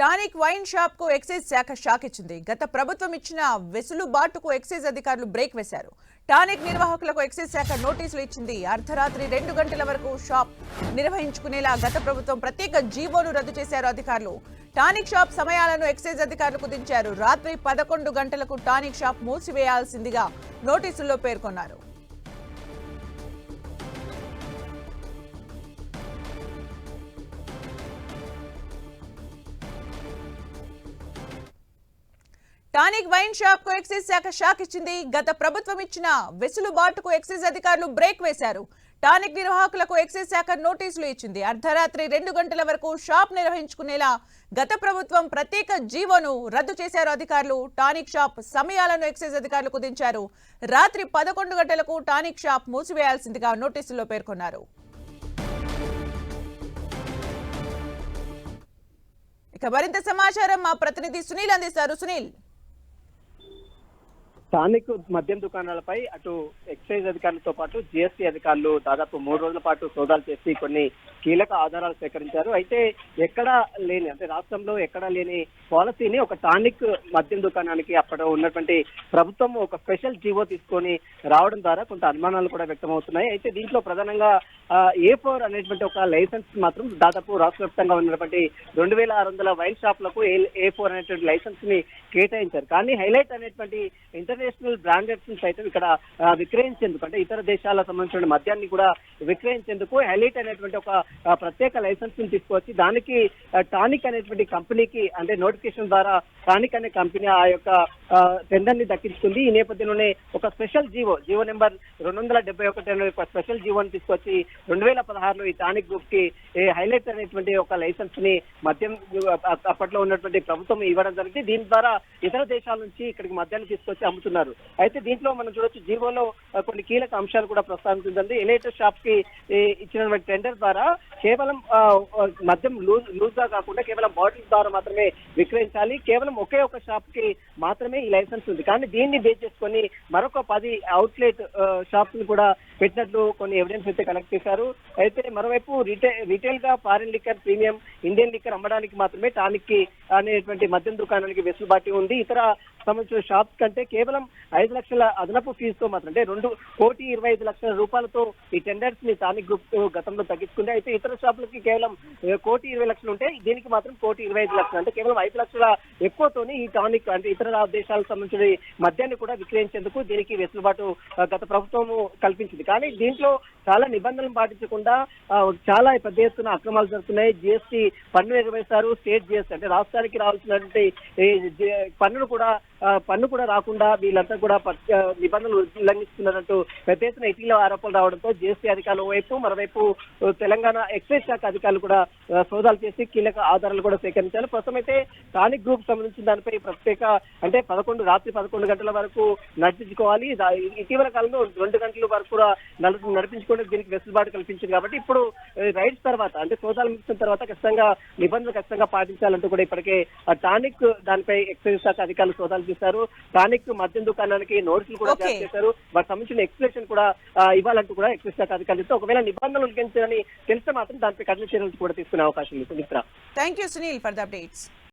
Tonic wine shop కు excise శాఖ shock ఇచ్చింది. గత ప్రభుత్వం ఇచ్చిన వెసులుబాటుకు ఎక్సైజ్ అధికారులు బ్రేక్ వేశారు. టానిక్ నిర్వాహకులకు ఎక్సైజ్ శాఖ నోటీసులు ఇచ్చింది. అర్ధరాత్రి 2 గంటల వరకు షాప్ నిర్వహించుకునేలా గత ప్రభుత్వం ప్రత్యేక జీవోను రద్దు చేశారు అధికారులు. టానిక్ షాప్ సమయాలను ఎక్సైజ్ అధికారులు కుదించారు. రాత్రి 11 గంటలకు టానిక్ షాప్ మూసివేయాల్సిందిగా నోటీసుల్లో పేర్కొన్నారు. టానిక్ వైన్ షాప్ కు ఎక్సైజ్ శాఖ షాక్ ఇచ్చింది. గత ప్రభుత్వం ఇచ్చిన వెసులుబాటుకు ఎక్సైజ్ అధికారులు బ్రేక్ వేశారు. టానిక్ నిర్వాహకులకు ఎక్సైజ్ శాఖ నోటీసులు ఇచ్చింది. అర్ధరాత్రి 2 గంటల వరకు షాప్ నిర్వహించుకునేలా గత ప్రభుత్వం ప్రత్యేక జీవోను రద్దు చేశారు అధికారులు. టానిక్ షాప్ సమయాలను ఎక్సైజ్ అధికారులు కుదించారు. రాత్రి 11 గంటలకు టానిక్ షాప్ మూసివేయాల్సిందిగా నోటీసుల్లో పేర్కొన్నారు. ఇక మరింత సమాచారం మా ప్రతినిధి సునీల్ అందిస్తారు. సునీల్, స్థానిక మద్యం దుకాణాలపై అటు ఎక్సైజ్ అధికారులతో పాటు జిఎస్టీ అధికారులు దాదాపు 3 రోజుల పాటు సోదాలు చేసి కొన్ని కీలక ఆధారాలు సేకరించారు. అయితే ఎక్కడా లేని, అంటే రాష్ట్రంలో ఎక్కడా లేని పాలసీని ఒక టానిక్ మద్యం దుకాణానికి అక్కడ ఉన్నటువంటి ప్రభుత్వం ఒక స్పెషల్ జీవో తీసుకొని రావడం ద్వారా కొంత అనుమానాలు కూడా వ్యక్తమవుతున్నాయి. అయితే దీంట్లో ప్రధానంగా A4 అనేటువంటి ఒక లైసెన్స్ మాత్రం దాదాపు రాష్ట్ర వ్యాప్తంగా ఉన్నటువంటి 2600 వైన్ షాపులకు A4 అనేటువంటి లైసెన్స్ ని కేటాయించారు. కానీ హైలైట్ అనేటువంటి ఇంటర్నేషనల్ బ్రాండెడ్స్ సైతం ఇక్కడ విక్రయించేందుకు, అంటే ఇతర దేశాలకు సంబంధించిన మద్యాన్ని కూడా విక్రయించేందుకు హైలైట్ అనేటువంటి ఒక ప్రత్యేక లైసెన్స్ ని తీసుకొచ్చి దానికి టానిక్ అనేటువంటి కంపెనీకి, అంటే నోటిఫికేషన్ ద్వారా టానిక్ అనే కంపెనీ ఆ యొక్క టెండర్ ని దక్కించుకుంది. ఈ నేపథ్యంలోనే ఒక స్పెషల్ జీవో నెంబర్ 271 అనే ఒక స్పెషల్ జీవోని తీసుకొచ్చి 2016లో ఈ టానిక్ గ్రూప్ కి హైలైట్ అనేటువంటి ఒక లైసెన్స్ ని మద్యం అప్పట్లో ఉన్నటువంటి ప్రభుత్వం ఇవ్వడం జరిగింది. దీని ద్వారా ఇతర దేశాల నుంచి ఇక్కడికి మద్యాన్ని తీసుకొచ్చి అమ్ముతున్నారు. అయితే దీంట్లో మనం చూడొచ్చు, జీవోలో కొన్ని కీలక అంశాలు కూడా ప్రస్తావించింది. ఎలైటర్ షాప్ కి ఇచ్చినటువంటి టెండర్ ద్వారా కేవలం మద్యం లూజ్ గా కాకుండా కేవలం బాటిల్స్ ద్వారా మాత్రమే విక్రయించాలి. కేవలం ఒకే ఒక షాప్ కి మాత్రమే ఈ లైసెన్స్ ఉంది. కానీ దీన్ని బేస్ చేసుకొని మరొక 10 అవుట్లెట్ షాప్స్ ని కూడా పెట్టినట్లు కొన్ని ఎవిడెన్స్ అయితే కలెక్ట్ చేశారు. అయితే మరోవైపు రీటైల్ గా foreign liquor, premium Indian liquor అమ్మడానికి మాత్రమే టానిక్ కి అనేటువంటి మద్యం దుకాణానికి వెసులుబాటు ఉంది. ఇతర సంబంధించిన షాప్స్ కంటే కేవలం 5 లక్షల అదనపు ఫీజుతో మాత్రం, అంటే 2,25,00,000 రూపాయలతో ఈ టెండర్స్ ని టానిక్ గ్రూప్ గతంలో తగ్గించుకుంది. అయితే ఇతర షాపులకి కేవలం 1,20,00,000 ఉంటాయి, దీనికి మాత్రం 1,25,00,000, అంటే కేవలం 5 లక్షల ఎక్కువతోనే ఈ టానిక్, అంటే ఇతర దేశాలకు సంబంధించిన మద్యాన్ని కూడా విక్రయించేందుకు దీనికి వెసులుబాటు గత ప్రభుత్వం కల్పించింది. కానీ దీంట్లో చాలా నిబంధనలు పాటించకుండా చాలా పెద్ద ఎత్తున అక్రమాలు జరుగుతున్నాయి. జిఎస్టీ పన్ను ఎగవేశారు. స్టేట్ జిఎస్టీ, అంటే రాష్ట్రానికి రావాల్సినటువంటి పన్ను కూడా రాకుండా వీళ్ళంతా కూడా నిబంధనలు ఉల్లంఘిస్తున్నారంటూ పెద్ద ఎత్తున ఇటీవల ఆరోపణలు రావడంతో జిఎస్టీ అధికారుల వైపు, మరోవైపు తెలంగాణ ఎక్సైజ్ శాఖ అధికారులు కూడా సోదాలు చేసి కీలక ఆధారాలు కూడా సేకరించారు. ప్రస్తుతం అయితే టానిక్ గ్రూప్ సంబంధించిన దానిపై ప్రత్యేక, అంటే రాత్రి 11 గంటల వరకు నడిపించుకోవాలి. ఇటీవల కాలంలో 2 గంటల వరకు కూడా నడిపించుకోవడానికి దీనికి వెసులుబాటు కల్పించింది. కాబట్టి ఇప్పుడు రైడ్స్ తర్వాత, అంటే సోదాలు ముగిసిన తర్వాత నిబంధనలు ఖచ్చితంగా పాటించాలంటూ కూడా ఇప్పటికే టానిక్ దానిపై ఎక్సైజ్ శాఖ అధికారులు సోదాలు చేశారు. టానిక్ మద్యం దుకాణానికి నోటీసులు కూడా జారీ చేశారు. వాటికి సంబంధించిన ఎక్స్ప్లెనేషన్ కూడా ఇవ్వాలంటూ కూడా ఎక్సైజ్ శాఖ అధికారులతో, ఒకవేళ నిబంధనలు ఉల్లంఘించారని తెలిస్తే మాత్రం దానిపై కఠిన చర్యలు కూడా తీసుకునే అవకాశం ఉంది. Thank you Sunil for the updates.